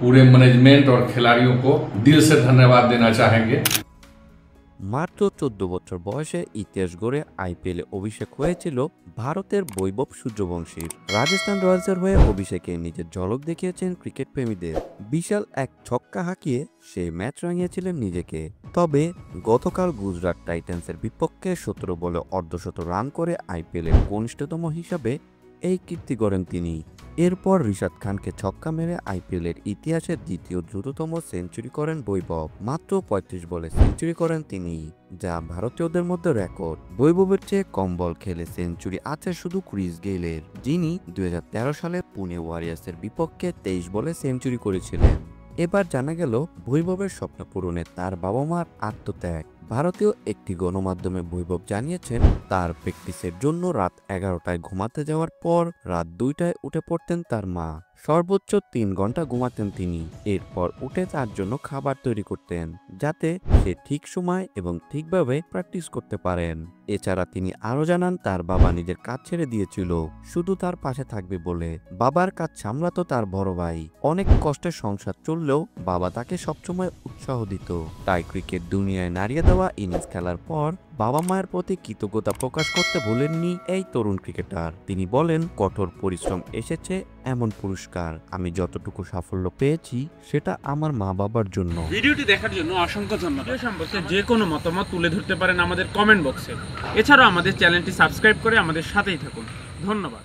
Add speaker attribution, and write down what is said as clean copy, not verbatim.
Speaker 1: पूरे मैनेजमेंट और खिलाड़ियों को दिल से धन्यवाद देना चाहेंगे।
Speaker 2: মাত্র 14 বছর বয়সে ইতিহাস গড়ে আইপিএলে অভিষেক হয়েছিল ভারতের বৈভব সূর্যবংশীর। রাজস্থান রয়্যালসের হয়ে অভিষেকে নিজের ঝলক দেখিয়েছেন ক্রিকেট প্রেমীদের। বিশাল এক ছক্কা হাঁকিয়ে সেই ম্যাচ রাঙিয়েছিলেন নিজেকে। তবে গতকাল গুজরাট টাইটান্সের বিপক্ষে 17 বলে অর্ধশত রান করে আইপিএলের কনিষ্ঠতম হিসাবে এই কীর্তি গড়েন তিনি। এরপর রিশাদ খানকে ছক্কা মেরে আইপিএলের ইতিহাসে দ্বিতীয় দ্রুততম সেঞ্চুরি করেন বৈভব। মাত্র 35 বলে সেঞ্চুরি করেন তিনি, যা ভারতীয়দের মধ্যে রেকর্ড। বৈভবের চেয়ে কম বল খেলে সেঞ্চুরি আছে শুধু ক্রিস গেইলের, যিনি 2013 সালে পুনে ওয়ারিয়ার্সের বিপক্ষে 23 বলে সেঞ্চুরি করেছিলেন। এবার জানা গেল বৈভবের স্বপ্ন পূরণে তার বাবা মার আত্মত্যাগ। ভারতীয় একটি গণমাধ্যমে বৈভব জানিয়েছেন, তার প্র্যাকটিসের জন্য রাত 11টায় ঘুমাতে যাওয়ার পর রাত 2টায় উঠে পড়তেন তার মা। সর্বোচ্চ 3 ঘন্টা ঘুমাতেন তিনি। এরপর উঠে তার জন্য খাবার তৈরি করতেন, যাতে সে ঠিক সময় এবং ঠিকভাবে প্র্যাকটিস করতে পারেন। এছাড়া তিনি আরো জানান, তার বাবা নিজের কাজ ছেড়ে দিয়েছিল শুধু তার পাশে থাকবে বলে। বাবার কাজ সামলাতো তার বড় ভাই। অনেক কষ্টে সংসার চললেও বাবা তাকে সবসময় উৎসাহ দিত। তাই ক্রিকেট দুনিয়ায় নাড়িয়ে দেওয়া ইনিংস খেলার পর বাবা মায়ের প্রতি কৃতজ্ঞতা প্রকাশ করতে ভুলেননি এই তরুণ ক্রিকেটার। তিনি বলেন, কঠোর পরিশ্রম এসেছে এমন পুরস্কার। আমি যতটুকু সাফল্য পেয়েছি সেটা আমার মা বাবার জন্য।
Speaker 3: ভিডিওটি দেখার জন্য অসংখ্য ধন্যবাদ। ভিডিও সম্পর্কে যে কোনো মতামত তুলে ধরতে পারেন আমাদের কমেন্ট বক্সে। এছাড়াও আমাদের চ্যানেলটি সাবস্ক্রাইব করে আমাদের সাথেই থাকুন। ধন্যবাদ।